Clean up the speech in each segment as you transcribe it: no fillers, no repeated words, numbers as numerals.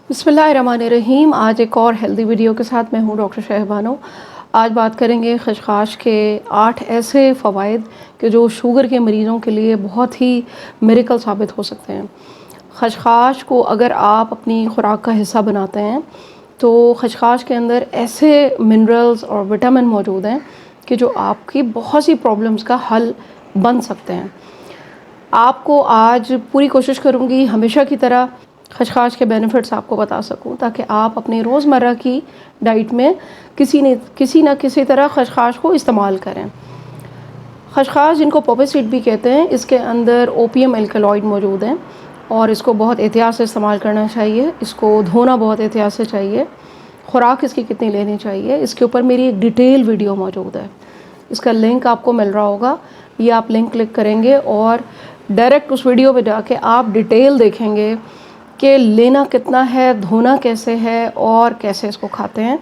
बिस्मिल्लाहिर्रहमानिर्रहीम। आज एक और हेल्दी वीडियो के साथ मैं हूँ डॉक्टर शहबानो। आज बात करेंगे खशखाश के 8 ऐसे फ़वाइद कि जो शुगर के मरीज़ों के लिए बहुत ही मिरेकल साबित हो सकते हैं। खशखाश को अगर आप अपनी खुराक का हिस्सा बनाते हैं तो खशखाश के अंदर ऐसे मिनरल्स और विटामिन मौजूद हैं कि जो आपकी बहुत सी प्रॉब्लम्स का हल बन सकते हैं। आपको आज पूरी कोशिश करूँगी हमेशा की तरह खशखाश के बेनिफिट्स आपको बता सकूं, ताकि आप अपनी रोज़मर्रा की डाइट में किसी न किसी तरह खशखाश को इस्तेमाल करें। खशखाश जिनको पॉपी सीड भी कहते हैं, इसके अंदर ओपियम एल्कलॉइड मौजूद हैं और इसको बहुत एहतियात से इस्तेमाल करना चाहिए। इसको धोना बहुत एहतियात से चाहिए। खुराक इसकी कितनी लेनी चाहिए, इसके ऊपर मेरी एक डिटेल वीडियो मौजूद है। इसका लिंक आपको मिल रहा होगा, ये आप लिंक क्लिक करेंगे और डायरेक्ट उस वीडियो पे जाके आप डिटेल देखेंगे कि लेना कितना है, धोना कैसे है और कैसे इसको खाते हैं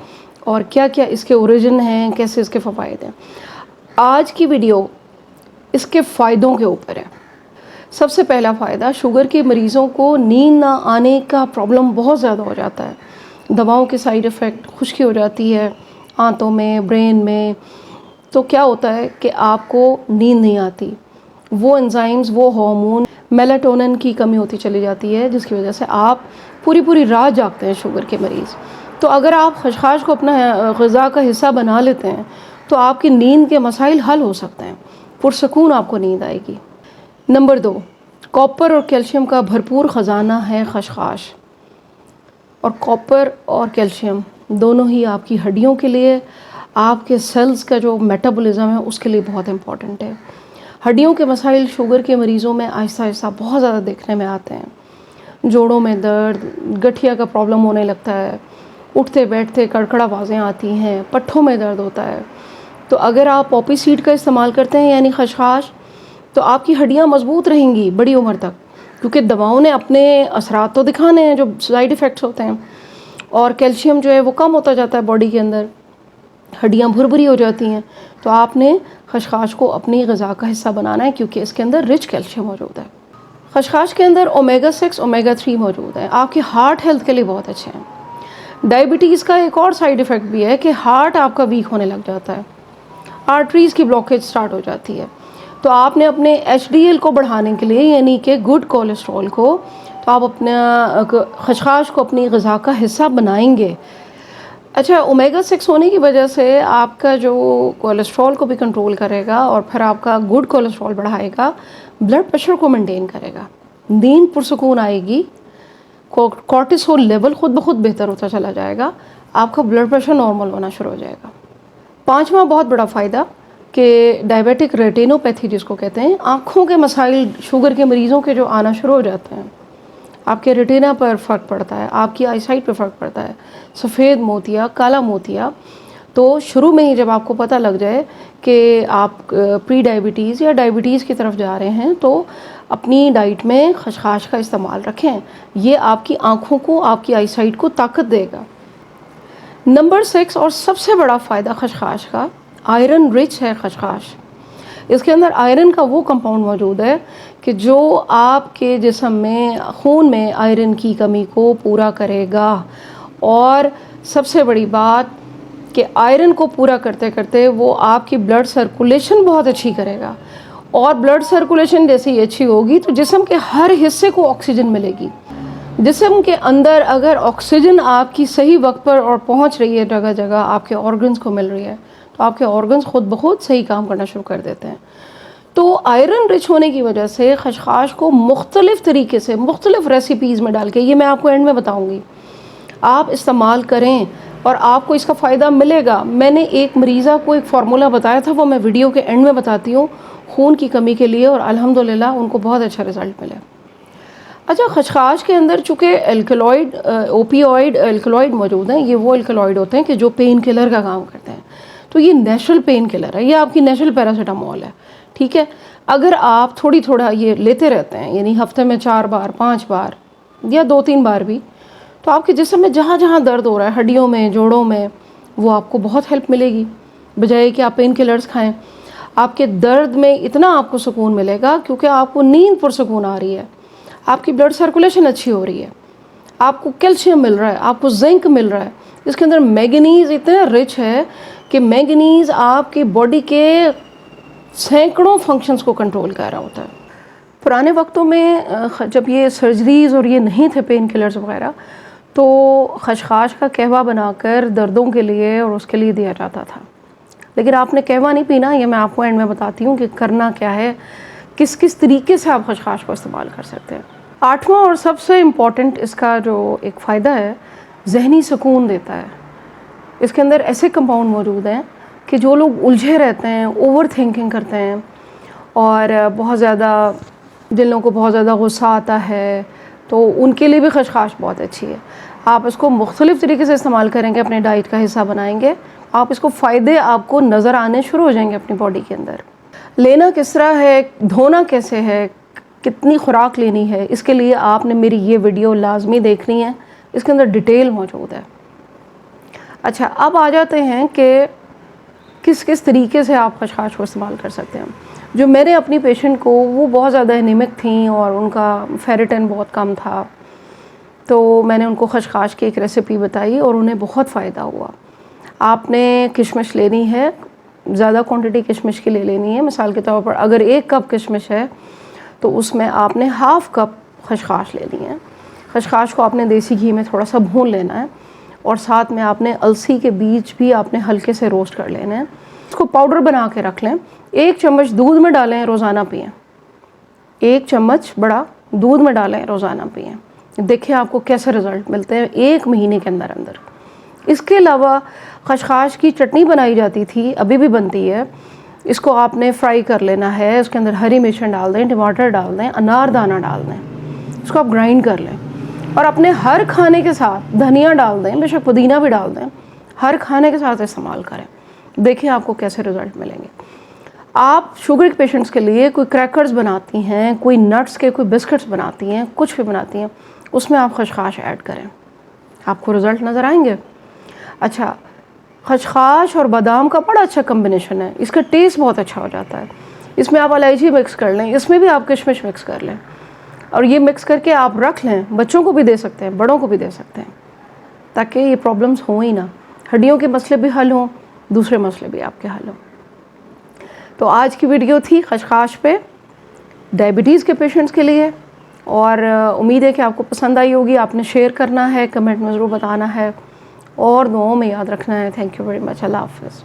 और क्या क्या इसके ओरिजिन हैं, कैसे इसके फ़वाइद हैं। आज की वीडियो इसके फ़ायदों के ऊपर है। सबसे पहला फ़ायदा, शुगर के मरीज़ों को नींद ना आने का प्रॉब्लम बहुत ज़्यादा हो जाता है। दवाओं के साइड इफ़ेक्ट, खुश्की हो जाती है आंतों में, ब्रेन में, तो क्या होता है कि आपको नींद नहीं आती। वो एंजाइम्स, वो हार्मोन मेलाटोनिन की कमी होती चली जाती है, जिसकी वजह से आप पूरी रात जागते हैं शुगर के मरीज़। तो अगर आप खशखाश को अपना ग़िज़ा का हिस्सा बना लेते हैं तो आपकी नींद के मसाइल हल हो सकते हैं, पुरसकून आपको नींद आएगी। नंबर 2, कॉपर और कैल्शियम का भरपूर ख़जाना है खशखाश। और कॉपर और कैल्शियम दोनों ही आपकी हड्डियों के लिए, आपके सेल्स का जो मेटाबॉलिज्म है उसके लिए बहुत इम्पॉर्टेंट है। हड्डियों के मसाइल शुगर के मरीज़ों में आहिस्ता आहिस्ता बहुत ज़्यादा देखने में आते हैं। जोड़ों में दर्द, गठिया का प्रॉब्लम होने लगता है, उठते बैठते कड़कड़ आवाज़ें आती हैं, पट्ठों में दर्द होता है। तो अगर आप पॉपी सीड का इस्तेमाल करते हैं यानी खशखाश, तो आपकी हड्डियाँ मजबूत रहेंगी बड़ी उम्र तक, क्योंकि दवाओं ने अपने असरात तो दिखाने हैं जो साइड इफ़ेक्ट्स होते हैं। और कैल्शियम जो है वो कम होता जाता है बॉडी के अंदर, हड्डियाँ भुरभुरी हो जाती हैं। तो आपने खशखाश को अपनी ग़िज़ा का हिस्सा बनाना है, क्योंकि इसके अंदर रिच कैल्शियम मौजूद है। खशखाश के अंदर ओमेगा 6, ओमेगा 3 मौजूद है, आपकी हार्ट हेल्थ के लिए बहुत अच्छे हैं। डायबिटीज़ का एक और साइड इफ़ेक्ट भी है कि हार्ट आपका वीक होने लग जाता है, आर्टरीज़ की ब्लॉकेज स्टार्ट हो जाती है। तो आपने अपने HDL को बढ़ाने के लिए, यानी कि गुड कोलेस्ट्रॉल को, तो आप अपना खशखाश को अपनी ग़िज़ा का हिस्सा बनाएंगे। अच्छा, ओमेगा 6 होने की वजह से आपका जो कोलेस्ट्रॉल को भी कंट्रोल करेगा और फिर आपका गुड कोलेस्ट्रॉल बढ़ाएगा, ब्लड प्रेशर को मेंटेन करेगा, नींद पुरसुकून आएगी, कॉर्टिसोल लेवल खुद ब खुद बेहतर होता चला जाएगा, आपका ब्लड प्रेशर नॉर्मल होना शुरू हो जाएगा। 5वां बहुत बड़ा फ़ायदा कि डायबिटिक रेटिनोपैथी जिसको कहते हैं, आँखों के मसाइल शुगर के मरीज़ों के जो आना शुरू हो जाते हैं, आपके रेटिना पर फ़र्क पड़ता है, आपकी आईसाइट पर फ़र्क पड़ता है, सफ़ेद मोतिया, काला मोतिया। तो शुरू में ही जब आपको पता लग जाए कि आप प्री डायबिटीज़ या डायबिटीज़ की तरफ जा रहे हैं, तो अपनी डाइट में खशखाश का इस्तेमाल रखें। ये आपकी आँखों को, आपकी आईसाइट को ताकत देगा। नंबर 6 और सबसे बड़ा फ़ायदा खशखाश का, आयरन रिच है खशखाश। इसके अंदर आयरन का वो कंपाउंड मौजूद है कि जो आपके जिस्म में, खून में आयरन की कमी को पूरा करेगा। और सबसे बड़ी बात कि आयरन को पूरा करते करते वो आपकी ब्लड सर्कुलेशन बहुत अच्छी करेगा। और ब्लड सर्कुलेशन जैसे ही अच्छी होगी तो जिस्म के हर हिस्से को ऑक्सीजन मिलेगी। जिस्म के अंदर अगर ऑक्सीजन आपकी सही वक्त पर और पहुंच रही है, जगह जगह आपके ऑर्गन्स को मिल रही है, तो आपके ऑर्गन्स खुद ब खुद सही काम करना शुरू कर देते हैं। तो आयरन रिच होने की वजह से खशखाश को मुख्तलिफ़ तरीके से, मुख्तलिफ़ रेसिपीज़ में डाल के, ये मैं आपको एंड में बताऊँगी, आप इस्तेमाल करें और आपको इसका फ़ायदा मिलेगा। मैंने एक मरीज़ा को एक फार्मूला बताया था, वो मैं वीडियो के एंड में बताती हूँ, खून की कमी के लिए, और अल्हम्दुलिल्लाह उनको बहुत अच्छा रिज़ल्ट मिला। अच्छा, खशखाश के अंदर चूँकि एल्कलॉइड, ओपियोइड एल्कलॉइड मौजूद हैं, ये वो एल्कलॉइड होते हैं कि जो पेन किलर का काम करते हैं। तो ये नेचुरल पेन किलर है, ये आपकी नेचुरल पैरासीटामोल है, ठीक है। अगर आप थोड़ा ये लेते रहते हैं, यानी हफ्ते में 4 बार, 5 बार या 2-3 बार भी, तो आपके जिस्म में जहाँ जहाँ दर्द हो रहा है, हड्डियों में, जोड़ों में, वो आपको बहुत हेल्प मिलेगी, बजाय कि आप पेन किलर्स खाएँ। आपके दर्द में इतना आपको सुकून मिलेगा क्योंकि आपको नींद पुरसुकून आ रही है, आपकी ब्लड सर्कुलेशन अच्छी हो रही है, آپ کو کیلشیم مل رہا ہے، آپ کو زنک مل رہا ہے، اس کے اندر مینگنیز اتنا رچ ہے کہ مینگنیز آپ کی باڈی کے سینکڑوں فنکشنز کو کنٹرول کر رہا ہوتا ہے۔ پرانے وقتوں میں جب یہ سرجریز اور یہ نہیں تھے پین کلرز وغیرہ، تو خشخاش کا قہوہ بنا کر دردوں کے لیے اور اس کے لیے دیا جاتا تھا۔ لیکن آپ نے قہوہ نہیں پینا، یہ میں آپ کو اینڈ میں بتاتی ہوں کہ کرنا کیا ہے، کس کس طریقے سے آپ خشخاش کو استعمال کر سکتے ہیں۔ 8واں اور سب سے امپورٹنٹ اس کا جو ایک فائدہ ہے، ذہنی سکون دیتا ہے۔ اس کے اندر ایسے کمپاؤنڈ موجود ہیں کہ جو لوگ الجھے رہتے ہیں، اوور تھنکنگ کرتے ہیں، اور بہت زیادہ دلوں کو بہت زیادہ غصہ آتا ہے، تو ان کے لیے بھی خشخاش بہت اچھی ہے۔ آپ اس کو مختلف طریقے سے استعمال کریں گے، اپنے ڈائٹ کا حصہ بنائیں گے، آپ اس کو فائدے آپ کو نظر آنے شروع ہو جائیں گے اپنی باڈی کے اندر۔ لینا کس طرح ہے، دھونا کیسے ہے، کتنی خوراک لینی ہے، اس کے لیے آپ نے میری یہ ویڈیو لازمی دیکھنی ہے، اس کے اندر ڈیٹیل موجود ہے۔ اچھا، اب آ جاتے ہیں کہ کس کس طریقے سے آپ خشخاش کو استعمال کر سکتے ہیں۔ جو میرے اپنی پیشنٹ کو، وہ بہت زیادہ انیمک تھیں اور ان کا فیریٹن بہت کم تھا، تو میں نے ان کو خشخاش کی ایک ریسیپی بتائی اور انہیں بہت فائدہ ہوا۔ آپ نے کشمش لینی ہے، زیادہ کوانٹٹی کشمش کی لے لینی ہے۔ مثال کے طور پر اگر 1 کپ کشمش ہے تو اس میں آپ نے ½ کپ خشخاش لینی ہے۔ خشخاش کو آپ نے دیسی گھی میں تھوڑا سا بھون لینا ہے، اور ساتھ میں آپ نے السی کے بیج بھی آپ نے ہلکے سے روسٹ کر لینے ہیں۔ اس کو پاؤڈر بنا کے رکھ لیں، 1 چمچ دودھ میں ڈالیں، روزانہ پئیں۔ 1 چمچ بڑا دودھ میں ڈالیں، روزانہ پئیں۔ دیکھیں آپ کو کیسے رزلٹ ملتے ہیں 1 مہینے کے اندر اندر۔ اس کے علاوہ خشخاش کی چٹنی بنائی جاتی تھی، ابھی بھی بنتی ہے۔ اس کو آپ نے فرائی کر لینا ہے، اس کے اندر ہری مرچیں ڈال دیں، ٹماٹر ڈال دیں، انار دانہ ڈال دیں، اس کو آپ گرائنڈ کر لیں، اور اپنے ہر کھانے کے ساتھ دھنیا ڈال دیں، بے شک پودینہ بھی ڈال دیں، ہر کھانے کے ساتھ استعمال کریں۔ دیکھیں آپ کو کیسے رزلٹ ملیں گے۔ آپ شوگر کے پیشنٹس کے لیے کوئی کریکرز بناتی ہیں، کوئی نٹس کے کوئی بسکٹس بناتی ہیں، کچھ بھی بناتی ہیں، اس میں آپ خشخاش ایڈ کریں، آپ کو رزلٹ نظر آئیں گے۔ اچھا، خشخاش اور بادام کا بڑا اچھا کمبینیشن ہے، اس کا ٹیسٹ بہت اچھا ہو جاتا ہے۔ اس میں آپ الائچی مکس کر لیں، اس میں بھی آپ کشمش مکس کر لیں، اور یہ مکس کر کے آپ رکھ لیں۔ بچوں کو بھی دے سکتے ہیں، بڑوں کو بھی دے سکتے ہیں، تاکہ یہ پرابلمس ہوں ہی نہ، ہڈیوں کے مسئلے بھی حل ہوں، دوسرے مسئلے بھی آپ کے حل ہوں۔ تو آج کی ویڈیو تھی خشخاش پہ، ڈائبٹیز کے پیشنٹس کے لیے، اور امید ہے کہ آپ کو پسند آئی ہوگی۔ آپ نے شیئر کرنا ہے، کمنٹ میں ضرور بتانا ہے، اور دعاؤں میں یاد رکھنا ہے۔ Thank you very much. اللہ حافظ۔